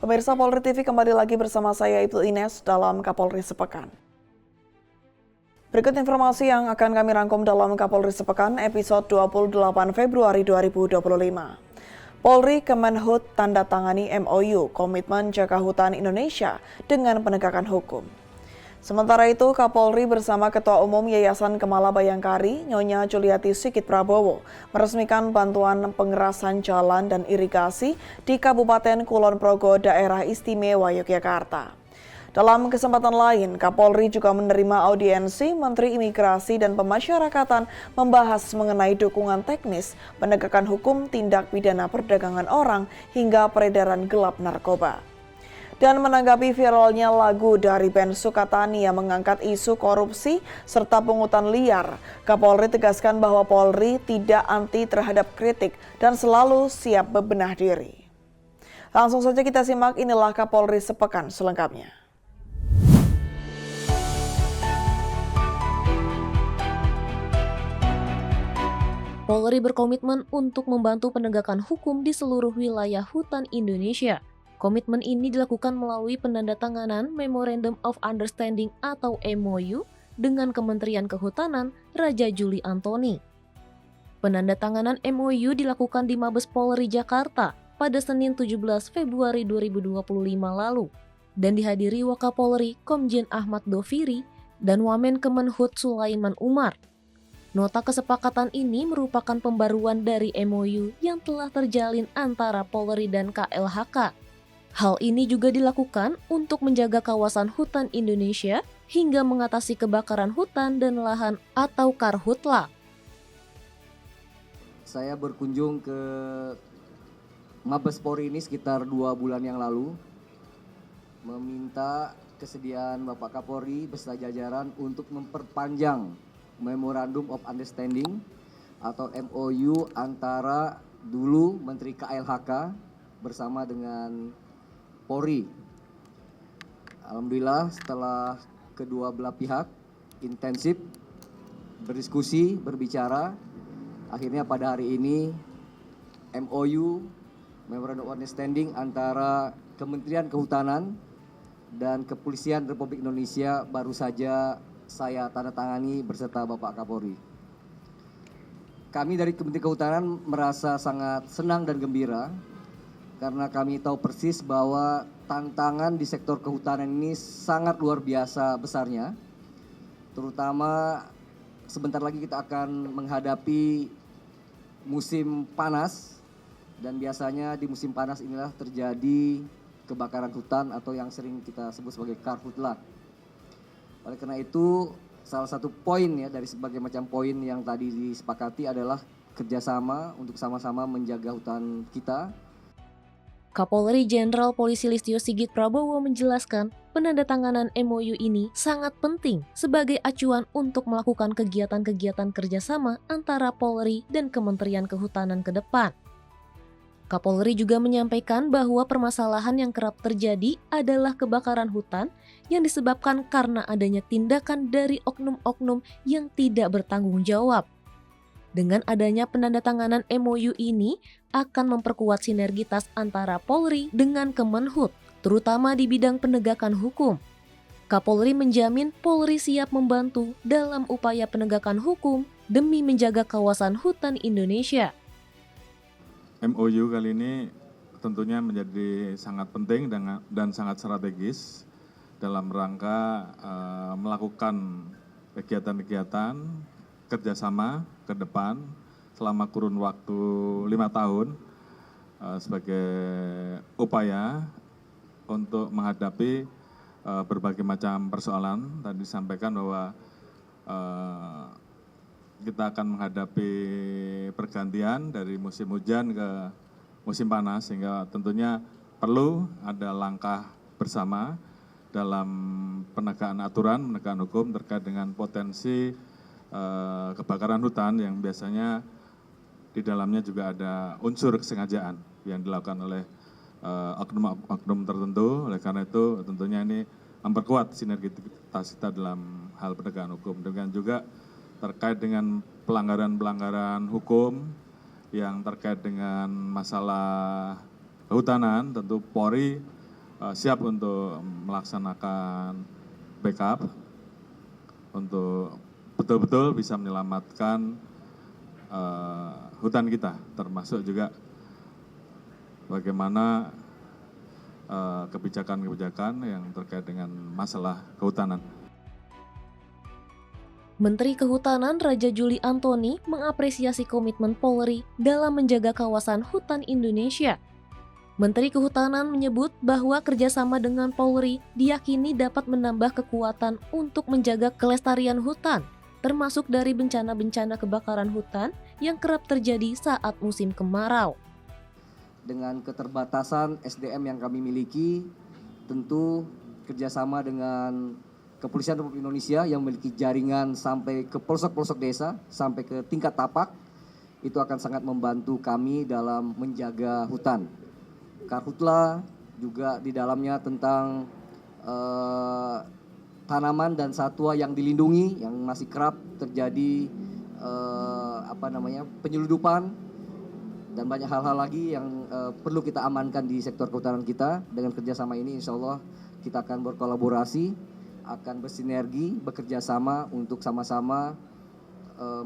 Pemirsa Polri TV kembali lagi bersama saya Ibtu Ines dalam Kapolri Sepekan. Berikut informasi yang akan kami rangkum dalam Kapolri Sepekan episode 28 Februari 2025. Polri Kemenhub tanda tangani MOU Komitmen Jaga Hutan Indonesia dengan penegakan hukum. Sementara itu, Kapolri bersama Ketua Umum Yayasan Kemala Bayangkari, Nyonya Juliati Sigit Prabowo, meresmikan bantuan pengerasan jalan dan irigasi di Kabupaten Kulon Progo, Daerah Istimewa Yogyakarta. Dalam kesempatan lain, Kapolri juga menerima audiensi Menteri Imigrasi dan Pemasyarakatan membahas mengenai dukungan teknis penegakan hukum tindak pidana perdagangan orang hingga peredaran gelap narkoba. Dan menanggapi viralnya lagu dari band Sukatani yang mengangkat isu korupsi serta pungutan liar, Kapolri tegaskan bahwa Polri tidak anti terhadap kritik dan selalu siap bebenah diri. Langsung saja kita simak, inilah Kapolri Sepekan selengkapnya. Polri berkomitmen untuk membantu penegakan hukum di seluruh wilayah hutan Indonesia. Komitmen ini dilakukan melalui penandatanganan Memorandum of Understanding atau MOU dengan Kementerian Kehutanan Raja Juli Antoni. Penandatanganan MOU dilakukan di Mabes Polri Jakarta pada Senin 17 Februari 2025 lalu dan dihadiri Wakapolri Komjen Ahmad Doviri dan Wamen Kemenhub Sulaiman Umar. Nota kesepakatan ini merupakan pembaruan dari MOU yang telah terjalin antara Polri dan KLHK. Hal ini juga dilakukan untuk menjaga kawasan hutan Indonesia hingga mengatasi kebakaran hutan dan lahan atau karhutla. Saya berkunjung ke Mabes Polri ini sekitar 2 bulan yang lalu, meminta kesediaan Bapak Kapolri beserta jajaran untuk memperpanjang Memorandum of Understanding atau MOU antara dulu Menteri KLHK bersama dengan Polri. Alhamdulillah setelah kedua belah pihak intensif berdiskusi, berbicara, akhirnya pada hari ini MOU Memorandum of Understanding antara Kementerian Kehutanan dan Kepolisian Republik Indonesia baru saja saya tanda tangani beserta Bapak Kapolri. Kami dari Kementerian Kehutanan merasa sangat senang dan gembira karena kami tahu persis bahwa tantangan di sektor kehutanan ini sangat luar biasa besarnya. Terutama sebentar lagi kita akan menghadapi musim panas dan biasanya di musim panas inilah terjadi kebakaran hutan atau yang sering kita sebut sebagai karhutla. Oleh karena itu, salah satu poin ya dari berbagai macam poin yang tadi disepakati adalah kerjasama untuk sama-sama menjaga hutan kita. Kapolri Jenderal Polisi Listio Sigit Prabowo menjelaskan penandatanganan MOU ini sangat penting sebagai acuan untuk melakukan kegiatan-kegiatan kerjasama antara Polri dan Kementerian Kehutanan ke depan. Kapolri juga menyampaikan bahwa permasalahan yang kerap terjadi adalah kebakaran hutan yang disebabkan karena adanya tindakan dari oknum-oknum yang tidak bertanggung jawab. Dengan adanya penandatanganan MOU ini akan memperkuat sinergitas antara Polri dengan Kemenhub, terutama di bidang penegakan hukum. Kapolri menjamin Polri siap membantu dalam upaya penegakan hukum demi menjaga kawasan hutan Indonesia. MOU kali ini tentunya menjadi sangat penting dan sangat strategis dalam rangka melakukan kegiatan-kegiatan kerjasama ke depan selama kurun waktu 5 tahun sebagai upaya untuk menghadapi berbagai macam persoalan. Tadi disampaikan bahwa kita akan menghadapi pergantian dari musim hujan ke musim panas, sehingga tentunya perlu ada langkah bersama dalam penegakan aturan, penegakan hukum terkait dengan potensi kebakaran hutan yang biasanya di dalamnya juga ada unsur kesengajaan yang dilakukan oleh oknum-oknum tertentu. Oleh karena itu tentunya ini memperkuat sinergitas kita dalam hal penegakan hukum. Demikian juga terkait dengan pelanggaran-pelanggaran hukum yang terkait dengan masalah kehutanan, tentu Polri siap untuk melaksanakan backup untuk betul-betul bisa menyelamatkan hutan kita, termasuk juga bagaimana kebijakan-kebijakan yang terkait dengan masalah kehutanan. Menteri Kehutanan Raja Juli Antoni mengapresiasi komitmen Polri dalam menjaga kawasan hutan Indonesia. Menteri Kehutanan menyebut bahwa kerjasama dengan Polri diyakini dapat menambah kekuatan untuk menjaga kelestarian hutan, termasuk dari bencana-bencana kebakaran hutan yang kerap terjadi saat musim kemarau. Dengan keterbatasan SDM yang kami miliki, tentu kerjasama dengan Kepolisian Republik Indonesia yang memiliki jaringan sampai ke pelosok-pelosok desa, sampai ke tingkat tapak, itu akan sangat membantu kami dalam menjaga hutan. Karhutla juga di dalamnya tentang tanaman dan satwa yang dilindungi, yang masih kerap terjadi penyeludupan, dan banyak hal-hal lagi yang perlu kita amankan di sektor kehutanan kita. Dengan kerjasama ini insya Allah kita akan berkolaborasi, akan bersinergi, bekerja sama untuk sama-sama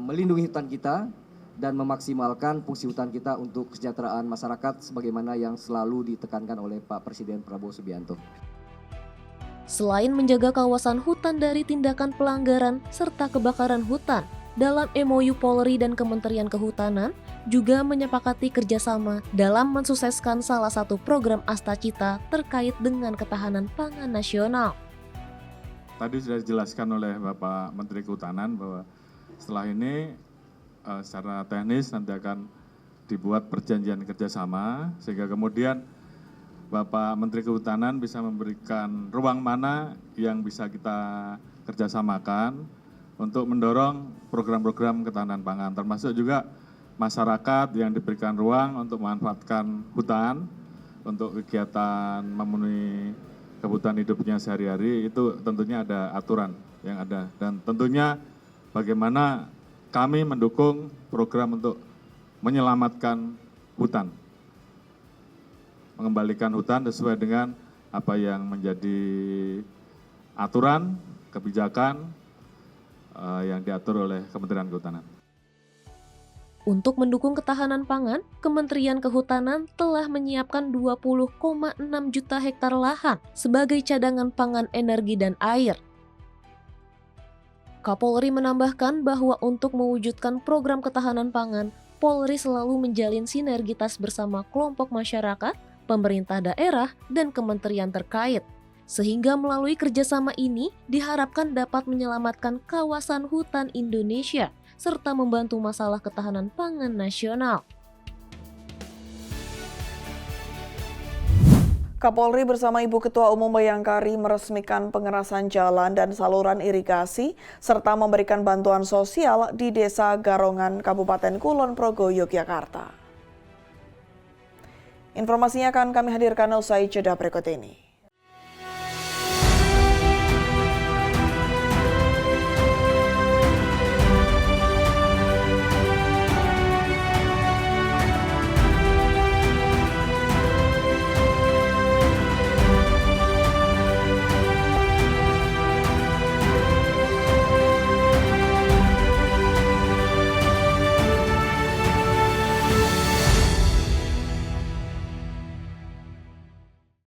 melindungi hutan kita dan memaksimalkan fungsi hutan kita untuk kesejahteraan masyarakat sebagaimana yang selalu ditekankan oleh Pak Presiden Prabowo Subianto. Selain menjaga kawasan hutan dari tindakan pelanggaran serta kebakaran hutan, dalam MOU Polri dan Kementerian Kehutanan juga menyepakati kerjasama dalam mensukseskan salah satu program Astacita terkait dengan ketahanan pangan nasional. Tadi sudah dijelaskan oleh Bapak Menteri Kehutanan bahwa setelah ini secara teknis nanti akan dibuat perjanjian kerjasama sehingga kemudian Bapak Menteri Kehutanan bisa memberikan ruang mana yang bisa kita kerjasamakan untuk mendorong program-program ketahanan pangan, termasuk juga masyarakat yang diberikan ruang untuk memanfaatkan hutan untuk kegiatan memenuhi kebutuhan hidupnya sehari-hari. Itu tentunya ada aturan yang ada, dan tentunya bagaimana kami mendukung program untuk menyelamatkan hutan, mengembalikan hutan sesuai dengan apa yang menjadi aturan, kebijakan yang diatur oleh Kementerian Kehutanan. Untuk mendukung ketahanan pangan, Kementerian Kehutanan telah menyiapkan 20,6 juta hektar lahan sebagai cadangan pangan, energi, dan air. Kapolri menambahkan bahwa untuk mewujudkan program ketahanan pangan, Polri selalu menjalin sinergitas bersama kelompok masyarakat, pemerintah daerah, dan kementerian terkait. Sehingga melalui kerjasama ini diharapkan dapat menyelamatkan kawasan hutan Indonesia serta membantu masalah ketahanan pangan nasional. Kapolri bersama Ibu Ketua Umum Bayangkari meresmikan pengerasan jalan dan saluran irigasi serta memberikan bantuan sosial di Desa Garongan, Kabupaten Kulon Progo, Yogyakarta. Informasinya akan kami hadirkan usai jeda berikut ini.